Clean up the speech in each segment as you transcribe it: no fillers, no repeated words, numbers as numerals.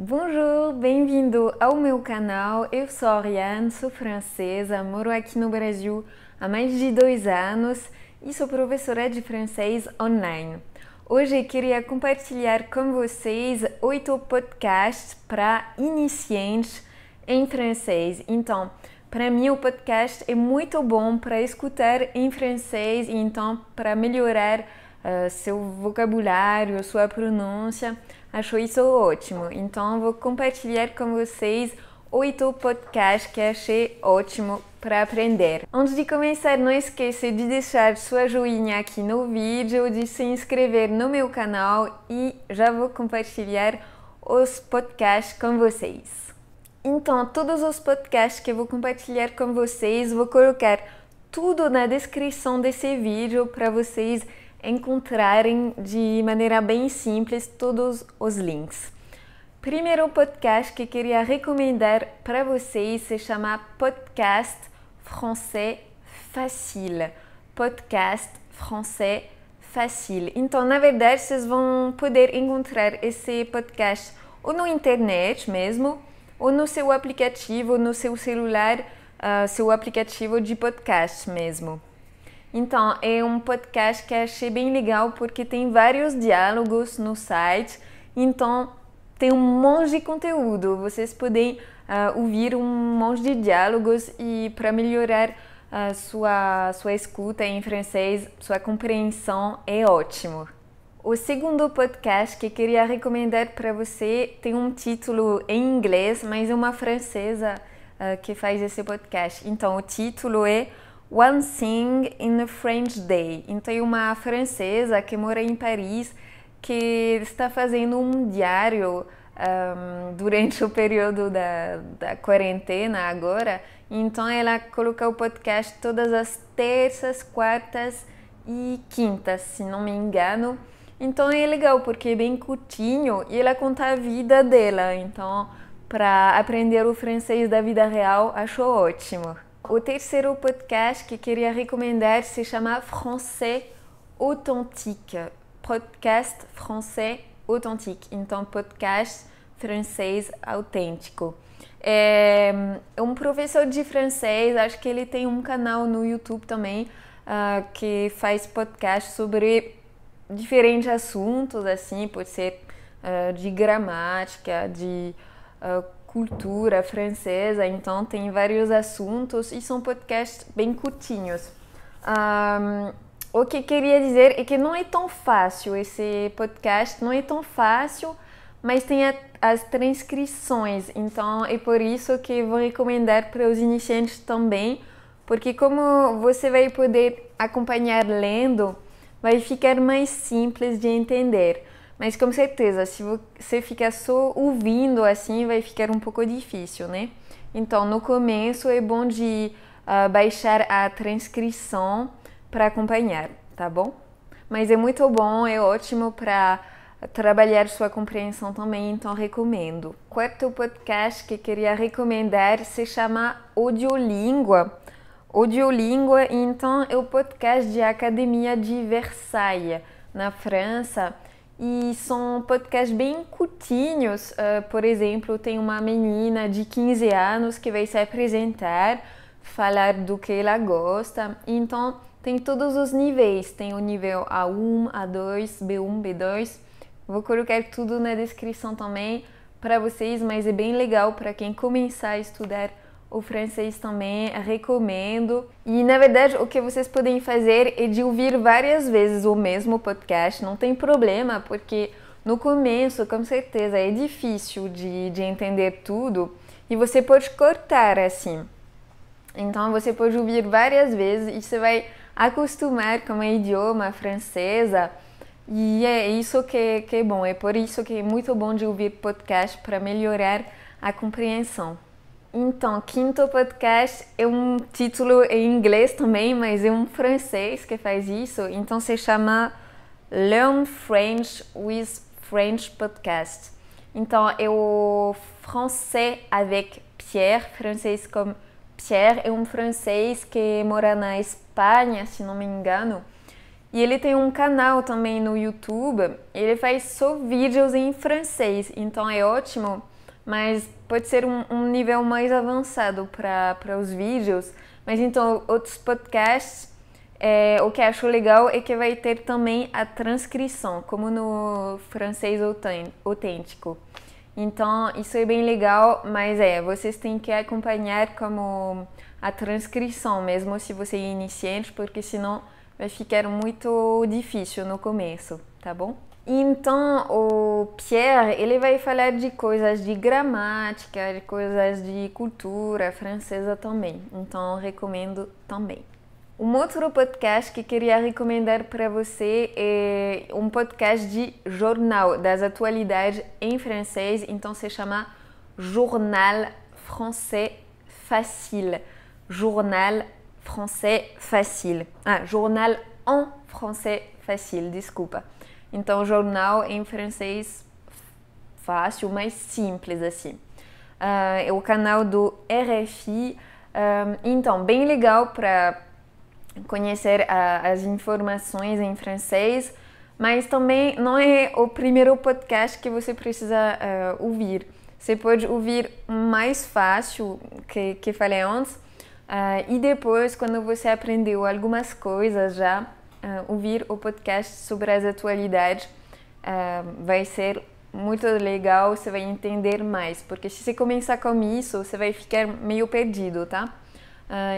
Bonjour, bem-vindo ao meu canal. Eu sou a Oriane, sou francesa, moro aqui no Brasil há mais de 2 anos e sou professora de francês online. Hoje eu queria compartilhar com vocês 8 podcasts para iniciantes em francês. Então, para mim o podcast é muito bom para escutar em francês e então para melhorar seu vocabulário, sua pronúncia. Acho isso ótimo. Então, vou compartilhar com vocês 8 podcasts que achei ótimo para aprender. Antes de começar, não esqueça de deixar sua joinha aqui no vídeo, de se inscrever no meu canal e já vou compartilhar os podcasts com vocês. Então, todos os podcasts que eu vou compartilhar com vocês, vou colocar tudo na descrição desse vídeo para vocês encontrarem de maneira bem simples todos os links. Primeiro podcast que queria recomendar para vocês se chama Podcast Français Facile. Podcast Français Facile. Então, na verdade, vocês vão poder encontrar esse podcast ou na internet mesmo, ou no seu aplicativo, no seu celular, seu aplicativo de podcast mesmo. Então, é um podcast que achei bem legal porque tem vários diálogos no site, então tem um monte de conteúdo. Vocês podem ouvir um monte de diálogos e para melhorar sua escuta em francês, sua compreensão é ótimo. O segundo podcast que queria recomendar para você tem um título em inglês, mas é uma francesa que faz esse podcast. Então, o título é One Thing in a French Day. Então, é uma francesa que mora em Paris que está fazendo um diário durante o período da quarentena agora. Então, ela coloca o podcast todas as terças, quartas e quintas, se não me engano. Então, é legal porque é bem curtinho e ela conta a vida dela. Então, para aprender o francês da vida real, acho ótimo. O terceiro podcast que queria recomendar se chama Français Authentique. Podcast Français Authentique. Então, podcast francês autêntico. É um professor de francês, acho que ele tem um canal no YouTube também que faz podcast sobre diferentes assuntos, assim, pode ser de gramática, de cultura francesa, então tem vários assuntos e são podcasts bem curtinhos. O que queria dizer é que não é tão fácil esse podcast, não é tão fácil, mas tem as transcrições, então é por isso que vou recomendar para os iniciantes também, porque como você vai poder acompanhar lendo, vai ficar mais simples de entender. Mas com certeza, se você ficar só ouvindo assim, vai ficar um pouco difícil, né? Então, no começo é bom de baixar a transcrição para acompanhar, tá bom? Mas é muito bom, é ótimo para trabalhar sua compreensão também, então recomendo. Quarto podcast que queria recomendar se chama Audiolíngua. Audiolíngua, então, é o podcast de Academia de Versailles, na França. E são podcasts bem curtinhos. Por exemplo, tem uma menina de 15 anos que vai se apresentar, falar do que ela gosta. Então, tem todos os níveis. Tem o nível A1, A2, B1, B2. Vou colocar tudo na descrição também para vocês, mas é bem legal para quem começar a estudar o francês também, recomendo. E na verdade o que vocês podem fazer é de ouvir várias vezes o mesmo podcast, não tem problema, porque no começo com certeza é difícil de entender tudo e você pode cortar assim. Então você pode ouvir várias vezes e você vai acostumar com o idioma francesa e é isso que é bom, é por isso que é muito bom de ouvir podcast para melhorar a compreensão. Então, quinto podcast é um título em inglês também, mas é um francês que faz isso. Então, se chama Learn French with French Podcast. Então, é o Français avec Pierre, francês com Pierre. É um francês que mora na Espanha, se não me engano. E ele tem um canal também no YouTube, ele faz só vídeos em francês, então é ótimo, mas pode ser um nível mais avançado para os vídeos. Mas então, outros podcasts, o que acho legal é que vai ter também a transcrição, como no francês autêntico. Então, isso é bem legal, mas vocês têm que acompanhar como a transcrição, mesmo se você é iniciante, porque senão vai ficar muito difícil no começo, tá bom? Então, o Pierre, ele vai falar de coisas de gramática, de coisas de cultura francesa também. Então, recomendo também. Um outro podcast que queria recomendar para você é um podcast de jornal das atualidades em francês, então se chama Journal Français Facile. Journal Français Facile. Journal en Français Facile, desculpa. Então, jornal em francês fácil, mais simples assim. É o canal do RFI, então, bem legal para conhecer as informações em francês, mas também não é o primeiro podcast que você precisa ouvir. Você pode ouvir mais fácil que falei antes, e depois, quando você aprendeu algumas coisas já, ouvir o podcast sobre as atualidades vai ser muito legal, você vai entender mais, porque se você começar com isso, você vai ficar meio perdido, tá?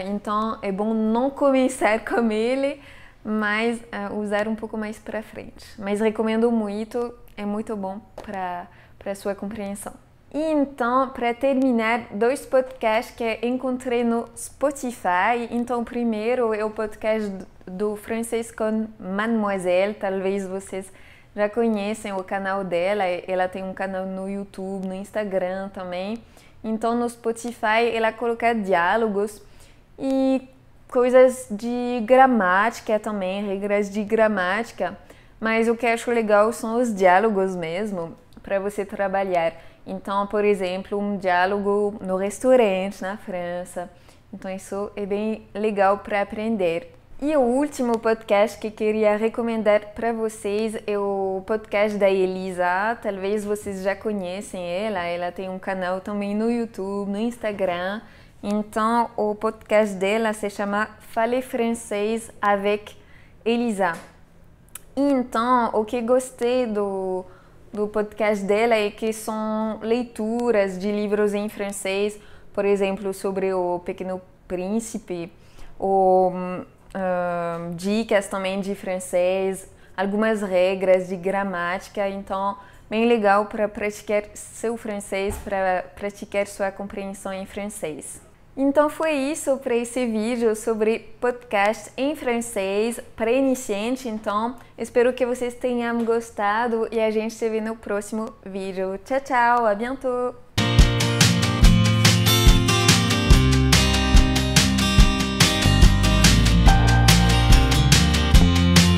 Então é bom não começar com ele, mas usar um pouco mais para frente. Mas recomendo muito, é muito bom para a sua compreensão. E então, para terminar, 2 podcasts que encontrei no Spotify. Então, o primeiro é o podcast do Francês com Mademoiselle. Talvez vocês já conhecem o canal dela. Ela tem um canal no YouTube, no Instagram também. Então, no Spotify, ela coloca diálogos e coisas de gramática também, regras de gramática. Mas o que eu acho legal são os diálogos mesmo, para você trabalhar. Então, por exemplo, um diálogo no restaurante na França. Então, isso é bem legal para aprender. E o último podcast que queria recomendar para vocês é o podcast da Elisa. Talvez vocês já conhecem ela. Ela tem um canal também no YouTube, no Instagram. Então, o podcast dela se chama Fale Francês avec Elisa. Então, o que gostei do podcast dela é que são leituras de livros em francês, por exemplo, sobre o Pequeno Príncipe, ou dicas também de francês, algumas regras de gramática. Então, bem legal para praticar seu francês, para praticar sua compreensão em francês. Então foi isso para esse vídeo sobre podcast em francês para iniciante. Então espero que vocês tenham gostado e a gente se vê no próximo vídeo. Tchau, tchau, à bientôt!